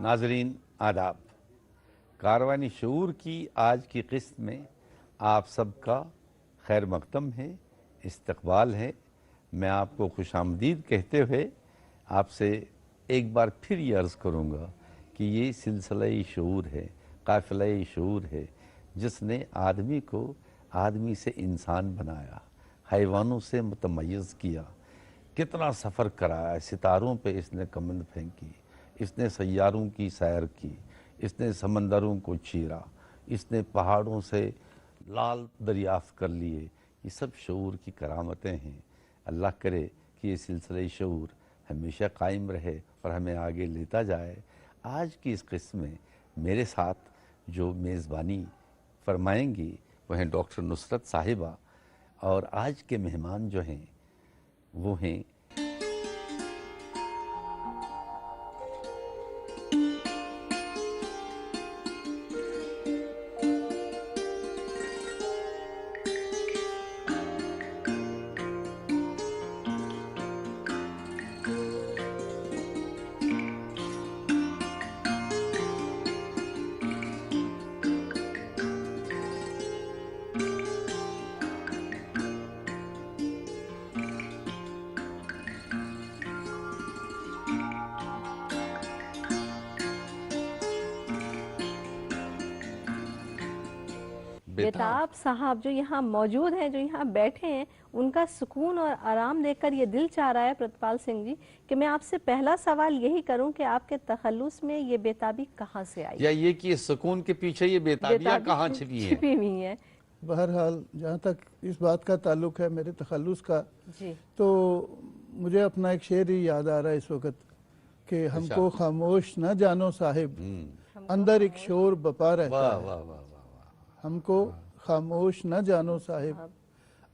नाजरीन आदाब। कारवानी शऊर की आज की किस्त में आप सबका खैर मकदम है, इस्तकबाल है। मैं आपको खुशामदीद कहते हुए आपसे एक बार फिर ये अर्ज़ करूँगा कि ये सिलसिला शऊर है, काफ़िला शऊर है, जिसने आदमी को आदमी से इंसान बनाया, हैवानों से मुतमय्यज़ किया, कितना सफ़र कराया, सितारों पे इसने कमंद फेंकी, इसने सैयारों की सैर की, इसने समंदरों को चीरा, इसने पहाड़ों से लाल दरियाफ़्त कर लिए। ये सब शऊर की करामतें हैं। अल्लाह करे कि ये सिलसिला शऊर हमेशा कायम रहे और हमें आगे लेता जाए। आज की इस किस्म में मेरे साथ जो मेज़बानी फरमाएंगी वह हैं डॉक्टर नुसरत साहिबा, और आज के मेहमान जो हैं वो हैं बेताब साहब जो यहाँ मौजूद हैं, जो यहाँ बैठे हैं, उनका सुकून और आराम देखकर ये दिल चाह रहा है प्रतिपाल सिंह जी कि मैं आपसे पहला सवाल यही करूं कि आपके तखल्लुस में ये बेताबी कहाँ से आई, या ये कि सुकून के पीछे ये बेताबियाँ कहाँ छिपी हुई हैं। बहरहाल जहाँ तक इस बात का ताल्लुक है मेरे तखल्लुस का जी, तो मुझे अपना एक शेर ही याद आ रहा है इस वक्त कि हमको खामोश न जानो साहिब, अंदर एक शोर बपा रहता है। हमको खामोश न जानो साहिब,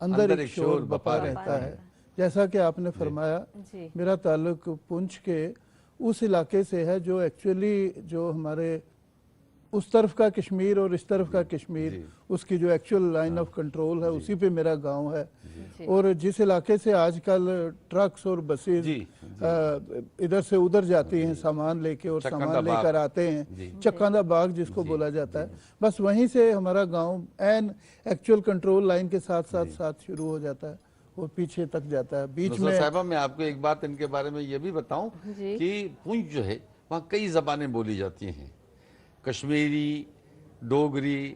अंदर एक शोर बपा रहता है। जैसा कि आपने फरमाया, मेरा ताल्लुक पुंछ के उस इलाके से है जो एक्चुअली जो हमारे उस तरफ का कश्मीर और इस तरफ का कश्मीर, उसकी जो एक्चुअल लाइन ऑफ कंट्रोल है उसी पे मेरा गांव है। और जिस इलाके से आजकल ट्रक्स और बसेस इधर से उधर जाती हैं सामान लेके और सामान लेकर आते हैं, चक्कांदा बाग जिसको बोला जाता है, बस वहीं से हमारा गांव एन एक्चुअल कंट्रोल लाइन के साथ साथ साथ शुरू हो जाता है और पीछे तक जाता है। बीच में साहिबा मैं आपको एक बात इनके बारे में ये भी बताऊं कि पुंछ जो है वहाँ कई ज़बानें बोली जाती हैं, कश्मीरी, डोगरी,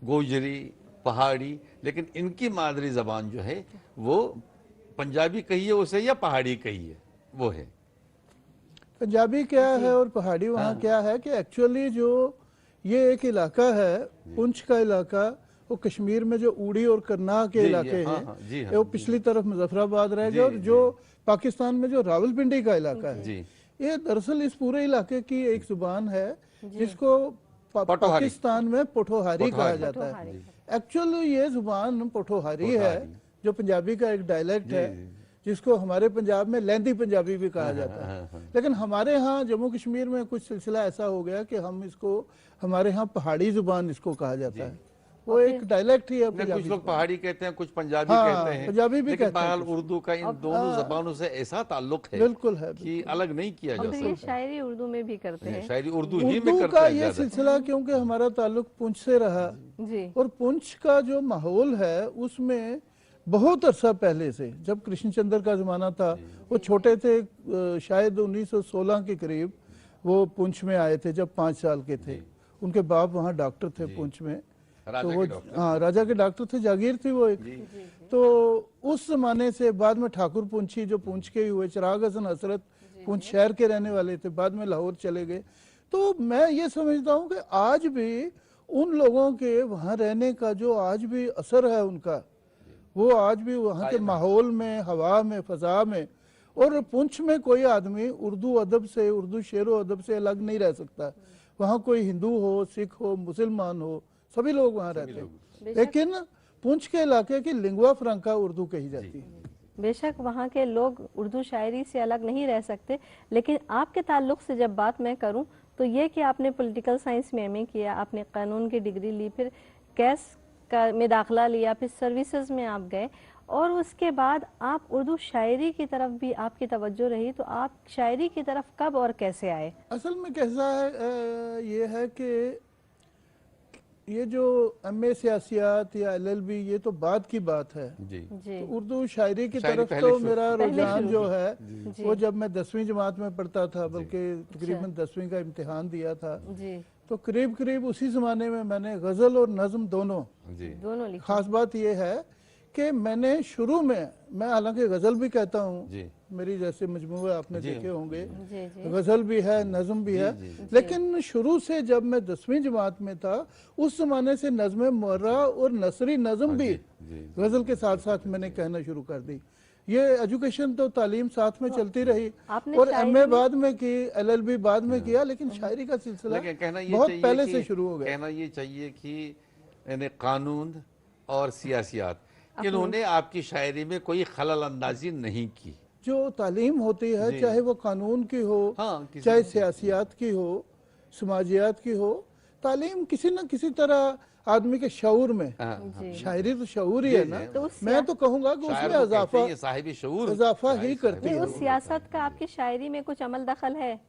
गोजरी, पहाड़ी, लेकिन इनकी मादरी ज़बान जो है वो पंजाबी कहिए उसे या पहाड़ी कहिए वो है। पंजाबी क्या है और पहाड़ी वहाँ क्या है कि एक्चुअली जो ये एक इलाका है पुंछ का इलाका, वो कश्मीर में जो उड़ी और करनाह के इलाके हैं वो पिछली तरफ मुजफ्फराबाद रहेगा, और जो पाकिस्तान में जो रावलपिंडी का इलाका है ये दरअसल इस पूरे इलाके की एक जुबान है जिसको पाकिस्तान में पोठोहारी कहा जाता है। एक्चुअली ये जुबान पोठोहारी है जो पंजाबी का एक डायलेक्ट है जिसको हमारे पंजाब में लैंदी पंजाबी भी कहा जाता है। लेकिन हमारे यहाँ जम्मू कश्मीर में कुछ सिलसिला ऐसा हो गया कि हम इसको हमारे यहाँ पहाड़ी जुबान इसको कहा जाता है, वो एक डायलेक्ट ही है। कुछ लोग पहाड़ी कहते हैं, कुछ पंजाबी कहते हैं, पंजाबी भी कहते हैं। उर्दू का इन दोनों जबानों से ऐसा ताल्लुक है बिल्कुल है कि अलग नहीं किया जा सकता। ये शायरी उर्दू में भी करते हैं, शायरी उर्दू ही में करते का हैं ये सिलसिला, क्योंकि हमारा ताल्लुक पुंछ से रहा और पुंछ का जो माहौल है उसमें बहुत अरसा पहले से, जब कृष्णचंद्र का जमाना था, वो छोटे थे, शायद 1916 के करीब वो पुंछ में आए थे जब 5 साल के थे। उनके बाप वहाँ डॉक्टर थे पुंछ में, तो वो राजा के डॉक्टर थे, जागीर थी वो एक। तो उस जमाने से बाद में ठाकुर पुंछी जो पुंछ के ही हुए, चिराग हसन हसरत पुंछ शहर के रहने वाले थे, बाद में लाहौर चले गए। तो मैं ये समझता हूँ कि आज भी उन लोगों के वहाँ रहने का जो आज भी असर है उनका, वो आज भी वहाँ के माहौल में, हवा में, फजा में, और पुंछ में कोई आदमी उर्दू अदब से, उर्दू शेर व अदब से अलग नहीं रह सकता। वहाँ कोई हिंदू हो, सिख हो, मुसलमान हो, सभी लोग वहाँ रहते हैं, लेकिन पुंछ के इलाके की लिंगुआ फ्रांका उर्दू कही जाती है। बेशक वहाँ के लोग उर्दू शायरी से अलग नहीं रह सकते, लेकिन आपके ताल्लुक से जब बात मैं करूँ तो ये कि आपने पॉलिटिकल साइंस में एमए किया, आपने कानून की डिग्री ली, फिर कैस का में दाखिला लिया, फिर सर्विसेज में आप गए, और उसके बाद आप उर्दू शायरी की तरफ भी आपकी तवज्जो रही, तो आप शायरी की तरफ कब और कैसे आए? असल में कैसा है, ये है कि ये जो एमए सियासियात या एलएलबी ये तो बाद की बात है जी जी तो उर्दू शायरी की शायरी तरफ पहले तो शुरू- मेरा पहले रुझान शुरू जो की। है जी। वो जब मैं 10वीं जमात में पढ़ता था, बल्कि तकरीबन 10वीं का इम्तिहान दिया था, जी तो करीब करीब उसी ज़माने में मैंने गज़ल और नज़म दोनों। जी दोनों लिखे। ख़ास बात यह है कि मैंने शुरू में, मैं हालांकि गज़ल भी कहता हूँ, जी मेरी जैसे मजमूए आपने जी। देखे होंगे, जी जी गज़ल भी है, नज़म भी है, लेकिन शुरू से जब मैं 10वीं जमात में था उस ज़माने से नज़्म मुर्रा और नसरी नज़म भी जी गज़ल के साथ साथ मैंने कहना शुरू कर दी। ये एजुकेशन तो तालीम साथ में चलती रही आपने और शायरी एमए में- बाद में की, एलएलबी बाद में किया, लेकिन शायरी का सिलसिला लेकिन कहना ये बहुत चाहिए पहले कि- से शुरू हो गया। कहना ये चाहिए कि यानी कानून और सियासियात, इन्होंने आपकी शायरी में कोई खलल अंदाजी नहीं की। जो तालीम होती है, जी। चाहे वो कानून की हो, हाँ, किसी- चाहे सियासियात की हो, समाजियात की हो, तालीम किसी न किसी तरह आदमी के शऊर में, जी शायरी तो शऊर ही है ना, तो उस मैं तो कहूंगा कि शायर उसमें को कहते इजाफा हैं ये साहिबी शऊर, इजाफा ही करती नहीं, है। उस सियासत का आपकी शायरी में कुछ अमल दखल है?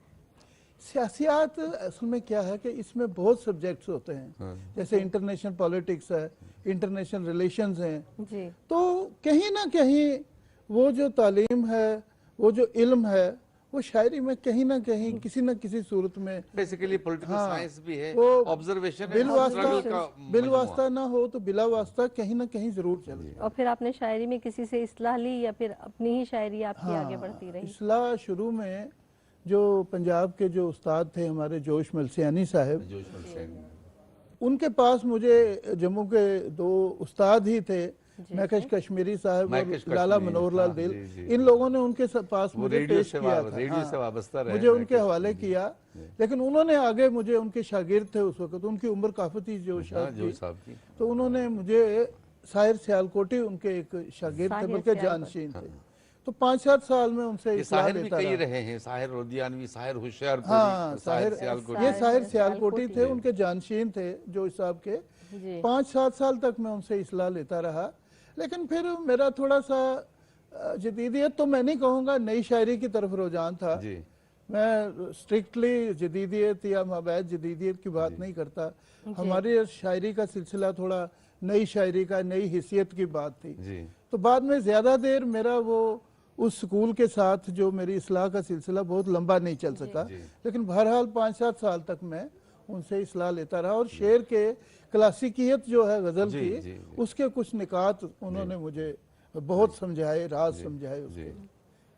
सियासियात असल में क्या है कि इसमें बहुत सब्जेक्ट्स होते हैं, जैसे इंटरनेशनल पॉलिटिक्स है, इंटरनेशनल रिलेशंस हैं, जी तो कहीं ना कहीं वो जो तालीम है, वो जो इल्म है, वो शायरी में कहीं ना कहीं किसी न किसी सूरत में बेसिकली पॉलिटिकल हाँ, साइंस भी है, वो ऑब्जर्वेशन है, बिल वास्ता struggle का बिल मजमुआ। वास्ता ना हो तो बिला वास्ता कहीं ना कहीं जरूर चले। और फिर आपने शायरी में किसी से इस्लाह ली या फिर अपनी ही शायरी आपकी आगे बढ़ती रही? इस्लाह शुरू में जो पंजाब के जो उस्ताद थे हमारे जोश मलसियानी साहब, जोश हुसैन। उनके पास मुझे जम्मू के दो उस्ताद ही थे, महकश कश्मीरी साहब महकश और लाला कश्मीरी, मनोहर लाल हाँ, दिल, जी, जी, इन लोगों ने उनके पास वो मुझे रेडियो पेश से किया था, रेडियो से वाबस्ता रहे, मुझे उनके महकश हवाले किया, लेकिन उन्होंने आगे मुझे, उनके शागिर्द थे उस वक्त, उनकी उम्र काफी थी जो हाँ, शायद जो साहब की तो उन्होंने मुझे साहिर सियालकोटी उनके एक शागिर्द थे, साहिर बल्कि सियालकोटी। जानशीन थे, तो 5-7 साल में उनसे ये इस्लाह साहिर भी लेता कई रहा। रहे हैं, साहिर रोदियानवी, साहिर होशियारपुरी, हाँ, साहिर साहिर सियालकोटी। ये साहिर सियालकोटी सियालकोटी थे, उनके जानशीन थे जो साहब के। जी 5-7 साल तक मैं उनसे इस्लाह लेता रहा, लेकिन फिर मेरा थोड़ा सा जदीदियत तो मैं नहीं कहूँगा, नई शायरी की तरफ रुझान था। जी मैं स्ट्रिक्टली जदीदियत या माबैद जदीदियत की बात नहीं करता, हमारी शायरी का सिलसिला थोड़ा नई शायरी का, नई हिस्सियत की बात थी। जी तो बाद में ज़्यादा देर मेरा वो उस स्कूल के साथ जो मेरी इस्लाह का सिलसिला बहुत लंबा नहीं चल सका, लेकिन बहरहाल 5-7 साल तक मैं उनसे इस्लाह लेता रहा, और शेर के क्लासिकियत जो है गज़ल जी, की, जी, जी। उसके कुछ निकात उन्होंने मुझे बहुत समझाए, राज समझाए उसके,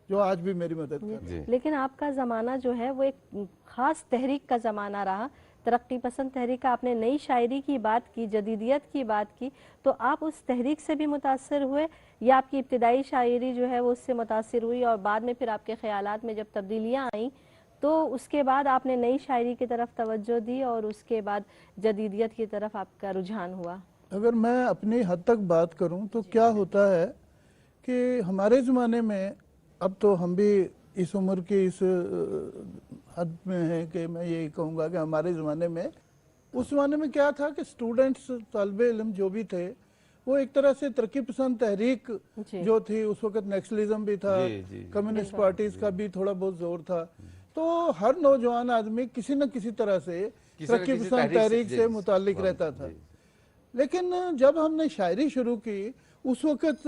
जो आज भी मेरी मदद कर। जी लेकिन आपका ज़माना जो है वो एक ख़ास तहरीक का ज़माना रहा, तरक्की पसंद तहरीक। आपने नई शायरी की बात की, जदीदियत की बात की, तो आप उस तहरीक से भी मुतासर हुए या आपकी इब्तिदाई शायरी जो है वो उससे मुतासर हुई, और बाद में फिर आपके ख्यालात में जब तब्दीलियाँ आईं तो उसके बाद आपने नई शायरी की तरफ तवज्जो दी और उसके बाद जदीदियत की तरफ आपका रुझान हुआ? अगर मैं अपनी हद तक बात करूं तो क्या होता है कि हमारे ज़माने में, अब तो हम भी इस उम्र की इस हद में हैं कि मैं यही कहूँगा कि हमारे ज़माने में, उस ज़माने में क्या था कि स्टूडेंट्स, तालिबे इल्म जो भी थे, वो एक तरह से तरक्की पसंद तहरीक जी। जो थी, उस वक्त नेक्सलिज्म भी था, जी, जी, जी। कम्युनिस्ट पार्टीज का भी थोड़ा बहुत जोर था, तो हर नौजवान आदमी किसी न किसी तरह से किसी न तरक्की किसी पसंद तहरीक जी, से मुतालिक रहता था। लेकिन जब हमने शायरी शुरू की, उस वक्त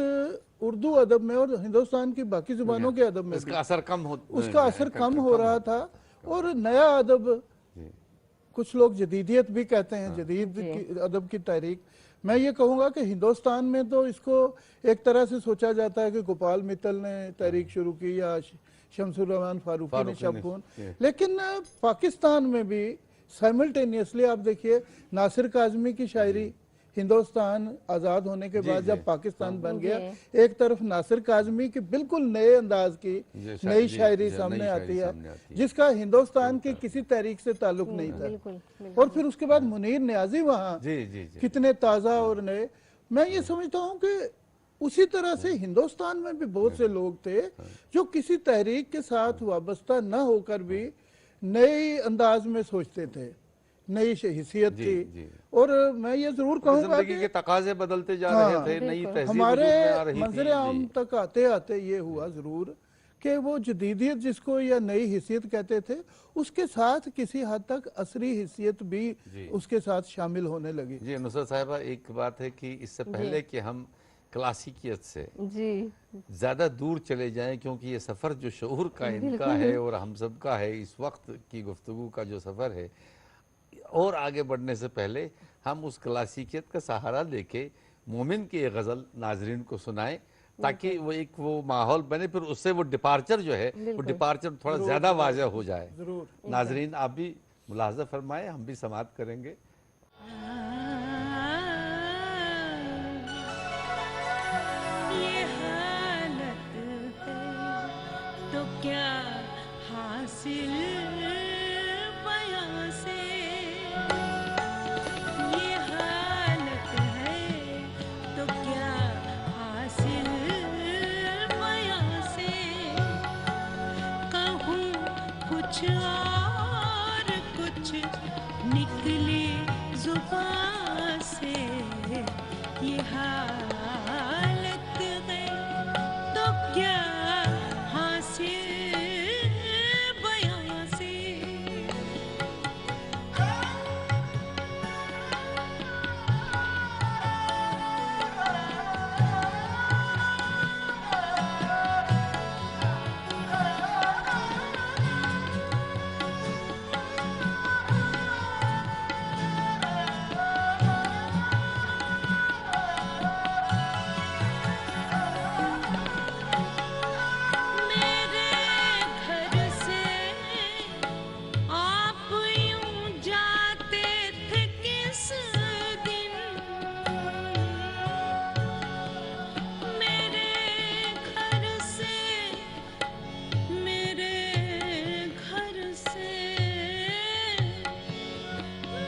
उर्दू अदब में और हिंदुस्तान की बाकी जुबानों के अदब में उसका असर कम हो उसका असर कम हो रहा था, और नया अदब, कुछ लोग जदीदियत भी कहते हैं, जदीद अदब की तहरीक। मैं ये कहूँगा कि हिंदुस्तान में तो इसको एक तरह से सोचा जाता है कि गोपाल मित्तल ने तहरीक शुरू की या शमसुर रहमान फारूकी ने शबखून, लेकिन पाकिस्तान में भी साइमल्टेनियसली आप देखिए, नासिर काज़मी की शायरी, हिंदुस्तान आज़ाद होने के बाद जब पाकिस्तान बन गया, एक तरफ नासिर काज़मी की बिल्कुल नए अंदाज की नई शायरी सामने आती है, जिसका हिंदुस्तान की किसी तहरीक से ताल्लुक नहीं था, और फिर उसके बाद मुनीर नियाजी वहाँ कितने ताज़ा और नए। मैं ये समझता हूँ कि उसी तरह से हिंदुस्तान में भी बहुत से लोग थे जो किसी तहरीक के साथ वाबस्ता न होकर भी नए अंदाज में सोचते थे। नई हैसियत जी, थी। जी। और मैं ये जरूर कहूंगा जिंदगी कि के तकाजे बदलते जा हाँ, रहे थे, नई तहजीब हमारे वजूद में आ रही थी। मंजर आम जी, तक आते आते ये हुआ जरूर कि वो जदीदियत जिसको या नई हैसियत कहते थे, उसके साथ किसी हद तक असरी हैसियत भी जी। उसके साथ शामिल होने लगी। जी नुसरत साहिबा, एक बात है कि इससे पहले कि हम क्लासिकियत से जी ज़्यादा दूर चले जाएं, क्योंकि ये सफ़र जो शऊर का इनका है और हम सब का है, इस वक्त की गुफ्तगू का जो सफ़र है, और आगे बढ़ने से पहले हम उस क्लासिकियत का सहारा लेके मोमिन की एक गज़ल नाजरीन को सुनाएं, ताकि वो माहौल बने, फिर उससे वो डिपार्चर जो है वो डिपार्चर थोड़ा ज़्यादा वाज़ह हो जाए। जरूर नाजरीन आप भी मुलाहजा फरमाएं, हम भी समाअत करेंगे। ये हालत है तो क्या हासिल बयां से, ये हालत है तो क्या हासिल बयां से, कहूँ कुछ और कुछ निकले जुबान से, ये हालत है तो क्या हासिल बयां से। मेरे घर से आप यूं जाते थे किस दिन, मेरे घर से, मेरे घर से,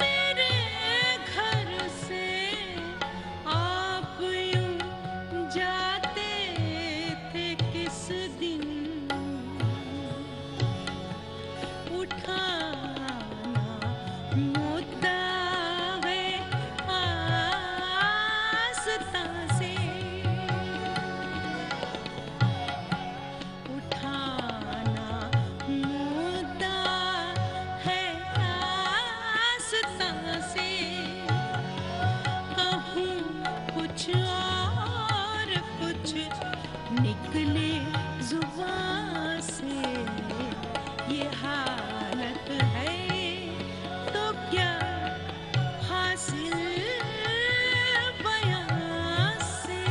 मेरे घर से आप यूं जाते थे किस दिन, उठाना मुद्दा है आस्तां से, उठाना मुद्दा है आस्तां से, कहूँ कुछ और कुछ निकले जुबान से, ये हालत है तो क्या हासिल बयां से।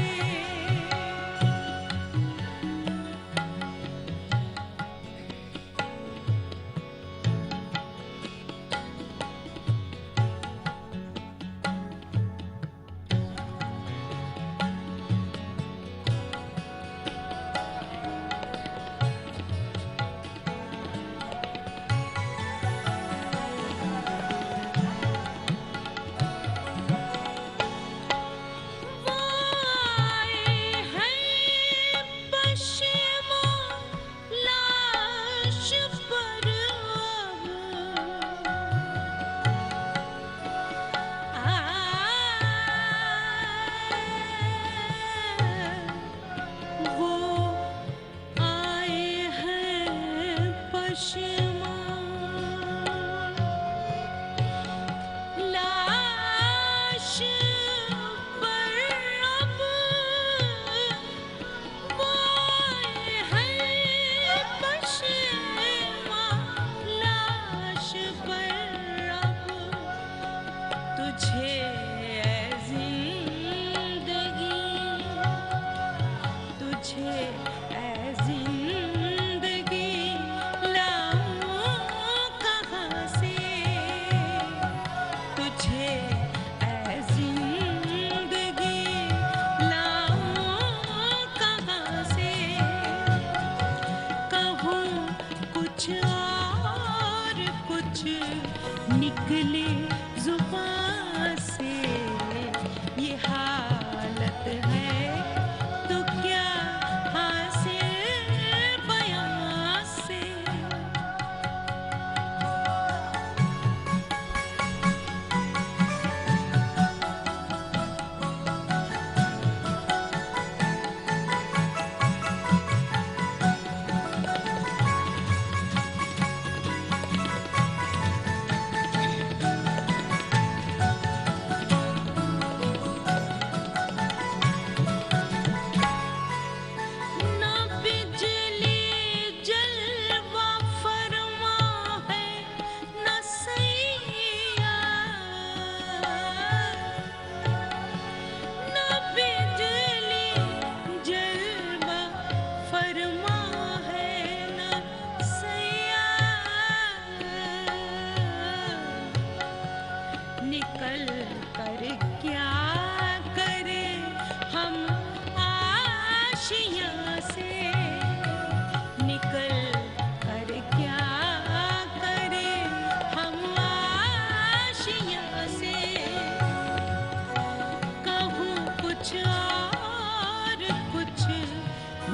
कुछ और कुछ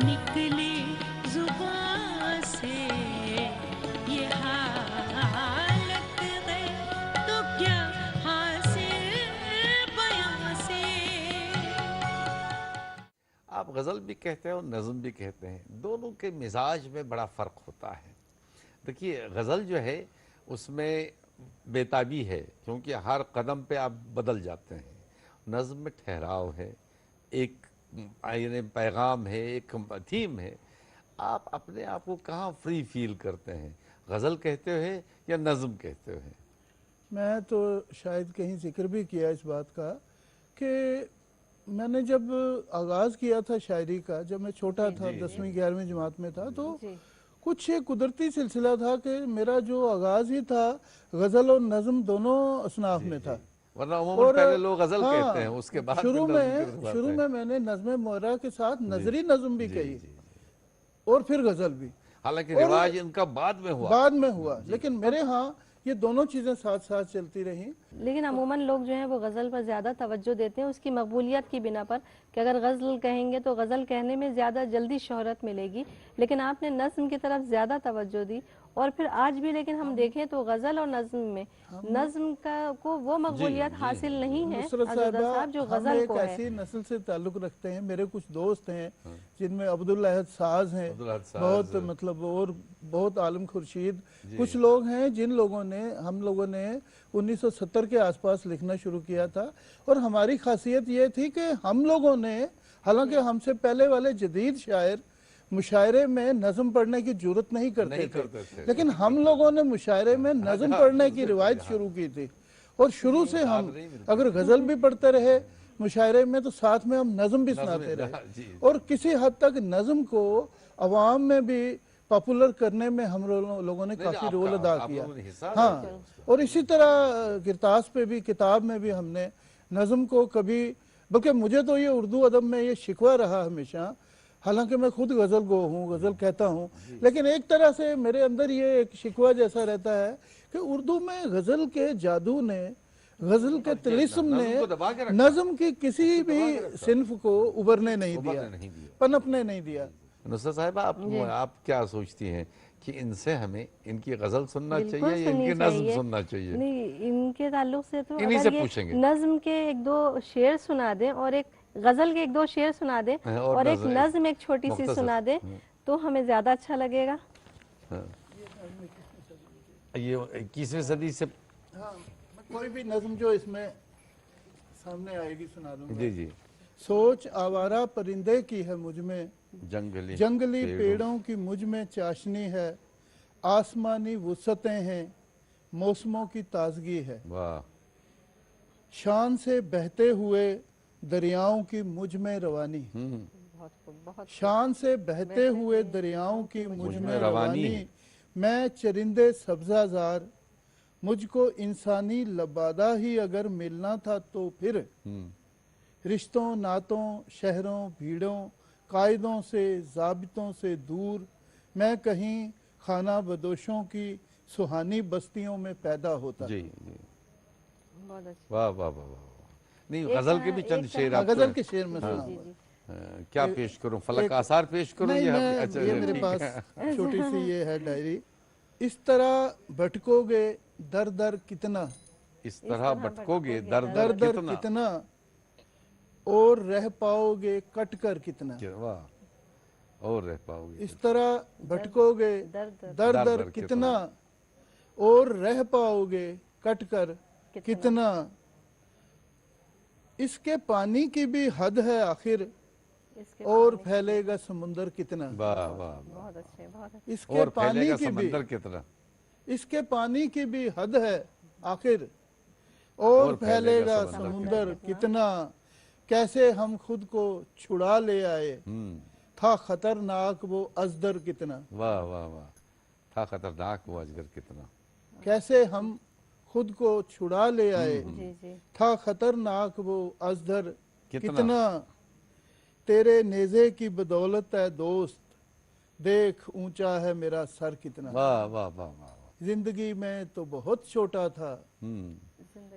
निकले जुबान से, ये हालत है तो क्या हासिल बयां से। आप गज़ल भी कहते हैं और नज़म भी कहते हैं, दोनों के मिजाज में बड़ा फ़र्क होता है। देखिए गज़ल जो है उसमें बेताबी है, क्योंकि हर कदम पे आप बदल जाते हैं। नज़्म में ठहराव है, एक यानी पैगाम है, एक थीम है। आप अपने आप को कहाँ फ्री फील करते हैं, गज़ल कहते हुए या नज़्म कहते हुए? मैं तो शायद कहीं जिक्र भी किया इस बात का कि मैंने जब आगाज़ किया था शायरी का, जब मैं छोटा था 10वीं 11वीं जमात में था, तो कुछ एक कुदरती सिलसिला था कि मेरा जो आगाज़ ही था गज़ल और नज़म दोनों असनाफ में था। वरना अमूमन पहले लोग गज़ल हाँ, कहते हैं, उसके बाद शुरू फिर नज़्म की तरफ आते शुरू हैं। में मैंने नज़्म मोहरा के साथ नजरी नज़्म भी कही और फिर गज़ल भी, हालांकि रिवाज इनका बाद में हुआ, लेकिन मेरे यहाँ ये दोनों चीज़ें साथ साथ चलती रहीं। लेकिन अमूमन लोग जो हैं वो गज़ल पर ज़्यादा तवज्जो देते हैं उसकी मकबूलियत की बिना पर, कि अगर गज़ल कहेंगे तो गज़ल कहने में ज़्यादा जल्दी शोहरत मिलेगी। लेकिन आपने नज़्म की तरफ ज़्यादा तवज्जो दी, और फिर आज भी लेकिन हम देखें तो गज़ल और नज़्म में नज़्म का को वो मकबूलियत हासिल नहीं है नुसरत अज़दर साहब जो हम गज़ल एक को है। ऐसी नस्ल से ताल्लुक़ रखते हैं, मेरे कुछ दोस्त हैं जिनमें अब्दुल अहद साज हैं, बहुत मतलब, और बहुत आलम खुर्शीद, कुछ लोग हैं जिन लोगों ने, हम लोगों ने 1970 के आसपास लिखना शुरू किया था। और हमारी खासियत ये थी कि हम लोगों ने, हालांकि हमसे पहले वाले जदीद शायर मुशायरे में नज़म पढ़ने की जरूरत नहीं करते थे, लेकिन हम लोगों ने मुशायरे में नज़म पढ़ने की रिवायत शुरू की थी। और शुरू से हम अगर गज़ल भी पढ़ते रहे मुशायरे में, तो साथ में हम नज़म भी सुनाते रहे, और किसी हद तक नज़म को अवाम में भी पॉपुलर करने में हम लोगों ने काफ़ी रोल अदा किया। हाँ, और इसी तरह किरतास पे भी, किताब में भी हमने नज़म को कभी, बल्कि मुझे तो ये उर्दू अदब में ये शिकवा रहा हमेशा, हालांकि मैं खुद गज़ल गो हूँ, गज़ल कहता हूँ, लेकिन एक तरह से मेरे अंदर ये एक शिकवा जैसा रहता है कि उर्दू में गज़ल के जादू ने, गज़ल के तिलिस्म ने नज़म की किसी भी सिन्फ को उभरने नहीं दिया, पनपने नहीं दिया। नुसरत साहिब, आप क्या सोचती हैं कि इनसे हमें इनकी गज़ल सुनना चाहिए या इनकी नज़्म सुनना चाहिए? नहीं, इनके ताल्लुक से तो इन्हीं अगर से ये पूछेंगे। नज़्म के एक दो शेर सुना दें, और एक गज़ल के एक दो शेर सुना दें, और एक नज़्म एक छोटी सी सुना दें, तो हमें ज़्यादा अच्छा लगेगा। ये 21वीं सदी से, हाँ, कोई भी नज़्म जो इसमें सामने आएगी सुना दूंगा। जी जी। सोच आवारा परिंदे की है मुझ में, जंगली पेड़ों की मुझ में चाशनी है, आसमानी वुसअतें हैं, मौसमों की ताजगी है, वाह। शान से बहते हुए दरियाओं की मुझ में रवानी, शान से बहते हुए दरियाओं की मुझ में रवानी, मैं चरिंदे सब्जाजार, मुझको इंसानी लबादा ही अगर मिलना था तो फिर रिश्तों नातों शहरों भीड़ों कायदों से जाबितों से दूर, मैं कहीं खाना बदोशों की सुहानी बस्तियों में पैदा होता। जी जी, वाह वाह वाह वाह। नहीं, गज़ल के भी चंद शेर, गज़ल के शेर में सुना। क्या पेश करूं, फलक आसार पेश करूं? ये मेरे पास छोटी सी ये है डायरी। इस तरह भटकोगे दर दर कितना, इस तरह भटकोगे दर दर दर कितना, और रह पाओगे कट कर कितना, वाह, और रह पाओगे। इस तरह भटकोगे दर दर कितना, और रह पाओगे कट कर कितना, इसके पानी की भी हद है आखिर, और फैलेगा समुंदर कितना। वाह वाह, बहुत अच्छे, बहुत अच्छे। इसके पानी की भी, कितना, इसके पानी की भी हद है आखिर, और फैलेगा समुंदर कितना, कैसे हम खुद को छुड़ा ले आए, था खतरनाक वो अजदर कितना। वाह वाह वाह, था खतरनाक वो अजगर कितना, कैसे हम खुद को छुड़ा ले आए, था खतरनाक वो अजदर कितना, तेरे नेज़े की बदौलत है दोस्त, देख ऊंचा है मेरा सर कितना। वाह वाह वाह वाह। जिंदगी में तो बहुत छोटा था,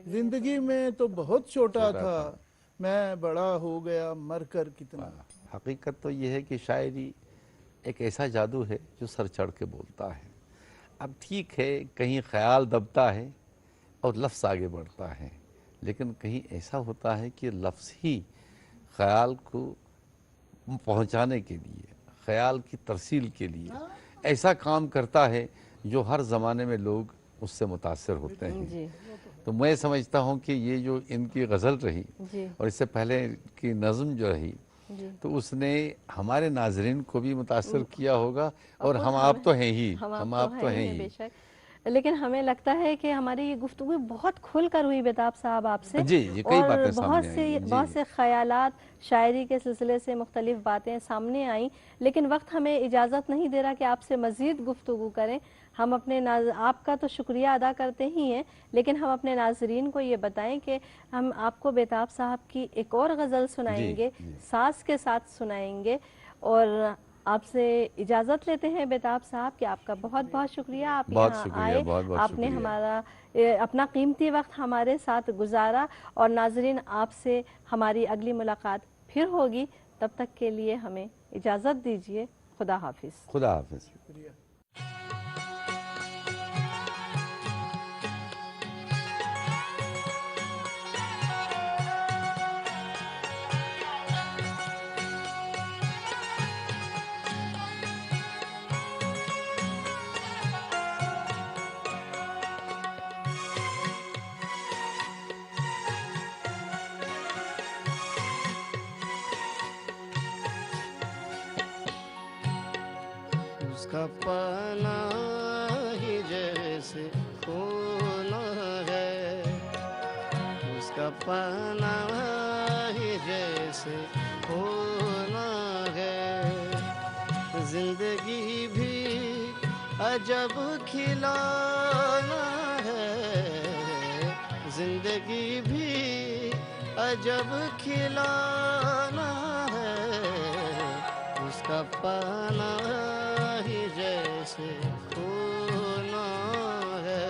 जिंदगी में तो बहुत छोटा था, मैं बड़ा हो गया मरकर कितना। हकीकत तो ये है कि शायरी एक ऐसा जादू है जो सर चढ़ के बोलता है। अब ठीक है, कहीं ख्याल दबता है और लफ्ज़ आगे बढ़ता है, लेकिन कहीं ऐसा होता है कि लफ्ज़ ही ख्याल को पहुंचाने के लिए, ख्याल की तरसील के लिए ऐसा काम करता है जो हर ज़माने में लोग उससे मुतासर होते हैं। जी तो मैं समझता हूँ कि ये जो इनकी गज़ल रही जी और इससे पहले की नज़म जो रही, जी तो उसने हमारे नाजरीन को भी मुतासर किया होगा। और हम आप तो हैं ही, हम आप तो हैं ही। बेशक, लेकिन हमें लगता है कि हमारी ये गुफ्तगू बहुत खुलकर हुई बेताब साहब आपसे। जी, ये कई और बातें बहुत सामने से आई। जी। बहुत से ख्यालात शायरी के सिलसिले से मुख्तलिफ बातें सामने आई, लेकिन वक्त हमें इजाज़त नहीं दे रहा कि आपसे मज़ीद गुफ्तगू करें। हम अपने आपका तो शुक्रिया अदा करते ही हैं, लेकिन हम अपने नाजरीन को ये बताएं कि हम आपको बेताब साहब की एक और गज़ल सुनाएंगे, जी। सास के साथ सुनाएंगे। और आपसे इजाज़त लेते हैं बेताब साहब कि आपका बहुत बहुत शुक्रिया, आप बहुत यहाँ शुक्रिया, आए, बहुत बहुत आपने शुक्रिया। हमारा अपना कीमती वक्त हमारे साथ गुजारा। और नाजरीन, आपसे हमारी अगली मुलाकात फिर होगी, तब तक के लिए हमें इजाज़त दीजिए। खुदा हाफिज़। खुदा हाफिज़। उसका पाना ही जैसे खोना है, उसका पाना ही जैसे खोना है। जिंदगी भी अजब खिलौना है, जिंदगी भी अजब खिलौना है। उसका पाना ही जैसे खोना है।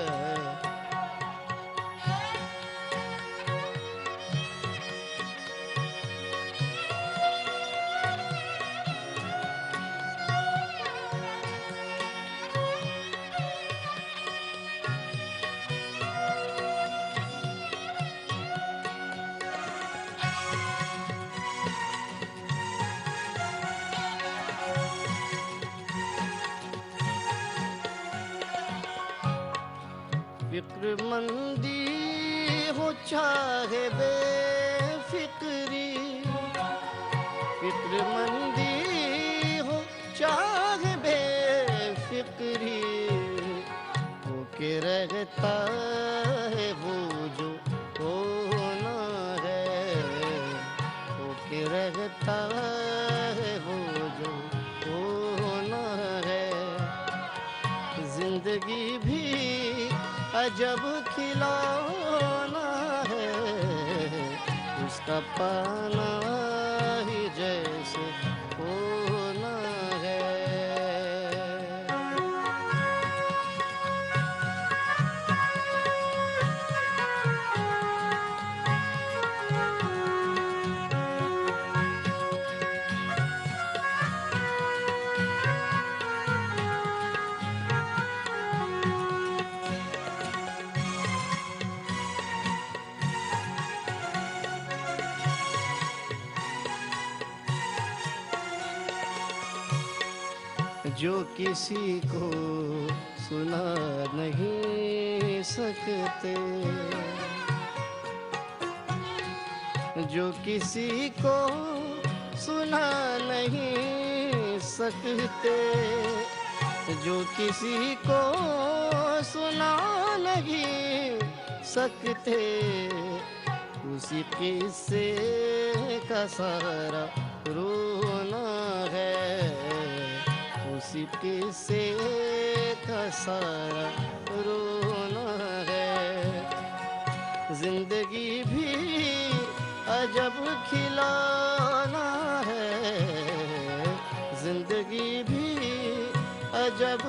फिक्रमंदी हो चाहे बेफिक्री, फिक्रमंदी हो चाहे बेफिक्री, होके रहता है वो जो होना है, होके रहता है वो जो होना है। जिंदगी भी अजब खिलौना है, उसका पाना ही जैसे होना है। जो किसी को सुना नहीं सकते, जो किसी को सुना नहीं सकते, जो किसी को सुना नहीं सकते, उसी किस्से का सारा रोना है, उसी किस्से का सारा रोना है। जिंदगी भी अजब खिलौना है, जिंदगी भी अजब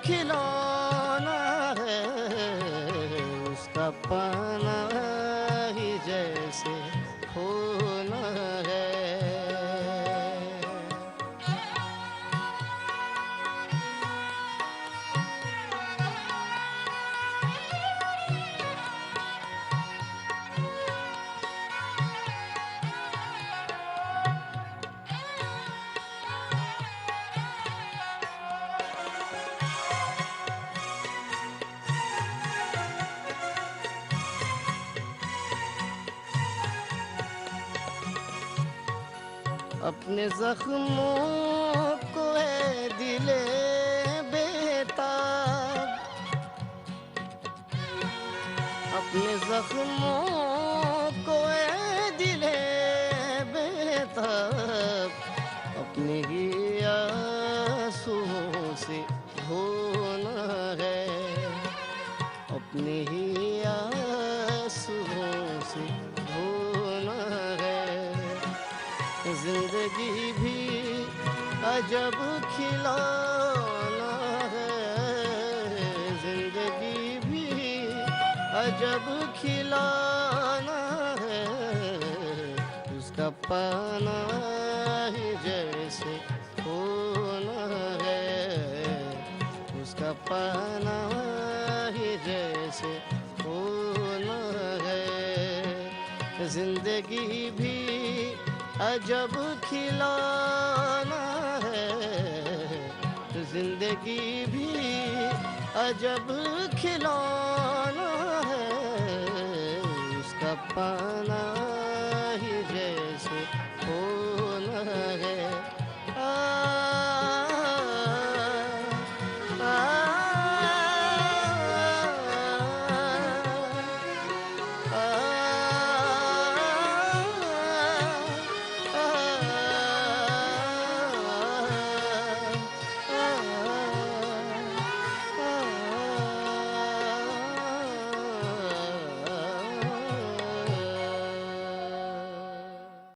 खिलौना है। उसका पाना ही जैसे खोना है। अपने जख्मों को है दिले बेताब, अपने जख्मों को है दिले बेताब, अपने ही आंसुओं से धोना है, अपने ही आंसुओं से धोना है। जिंदगी भी अजब खिलौना है, जिंदगी भी अजब खिलौना है, उसका पाना ही जैसे खोना है, उसका पाना ही जैसे खोना है। जिंदगी भी अजब खिलौना है, जिंदगी भी अजब खिलौना है, उसका पाना